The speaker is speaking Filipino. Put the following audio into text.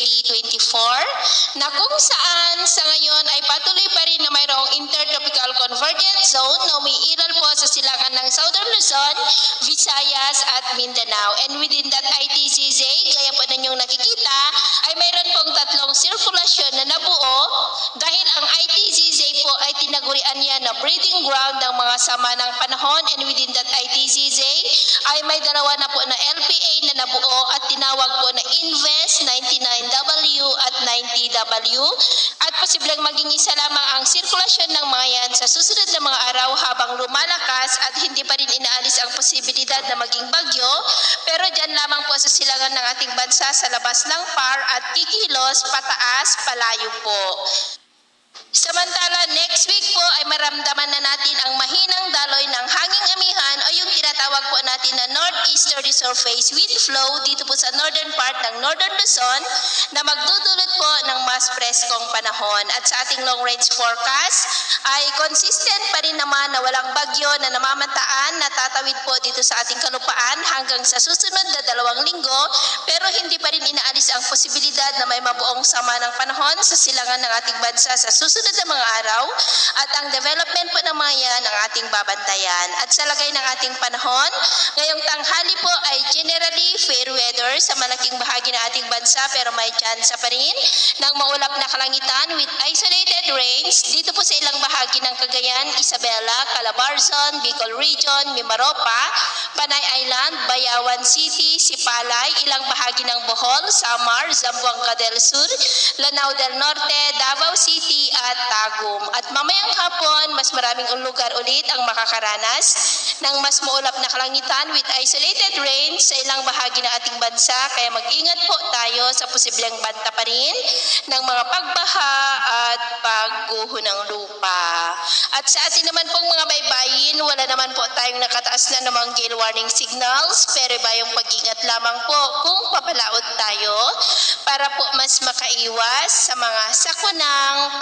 2024 na kung saan sa ngayon ay patuloy pa rin na mayroong intertropical convergence zone na umiiral po sa silangan ng Southern Luzon, Visayas at Mindanao. And within that ITZZ, gaya po ninyong nakikita, ay mayroon pong tatlong sirkulasyon na nabuo dahil ang ITZZ po ay tinagurian niya na breeding ground ng mga sama ng panahon, and within that ITZZ ay may dalawa na po na LPA na nabuo at tinawag po na Invest 99W at 90W, at posibleng maging isa lamang ang sirkulasyon ng mga yan sa susunod na mga araw habang lumalakas at hindi pa rin inaalis ang posibilidad na maging bagyo, pero dyan lamang po sa silangan ng ating bansa sa labas ng PAR at kikilos pataas palayo po. Samantala, next week po ay maramdaman na natin ang mahinang daloy ng hanging amihan o yung tinatawag po natin na northeasterly surface wind flow dito po sa northern part ng Northern Luzon na magdudulot po ng mas preskong panahon. At sa ating long range forecast ay consistent pa rin naman na walang bagyo na namamantaan na tatawid po dito sa ating kalupaan hanggang sa susunod na 2 linggo, pero hindi pa rin inaalis ang posibilidad na may mabuong sama ng panahon sa silangan ng ating bansa sa susunod na mga araw, at ang development po ng mga yan ang ating babantayan. At sa lagay ng ating panahon, ngayong tanghali po ay generally fair weather sa malaking bahagi ng ating bansa, pero may chance pa rin ng maulap na kalangitan with isolated rains dito po sa ilang bahagi ng Cagayan, Isabela, Calabarzon, Bicol Region, Mimaropa, Panay Island, Bayawan City, Sipalay, ilang bahagi ng Bohol, Samar, Zamboanga del Sur, Lanao del Norte, Davao City at Tagum. At mamayang hapon, mas maraming lugar ulit ang makakaranas ng mas maulap na kalangitan with isolated rain sa ilang bahagi ng ating bansa, kaya mag-ingat po tayo sa posibleng banta pa rin ng mga pagbaha at pagguho ng lupa. At sa atin naman pong mga baybayin, wala naman po tayong nakataas na namang gale warning signals, pero iba yung pag-ingat lamang po kung papalaot tayo para po mas makaiwas sa mga sakunang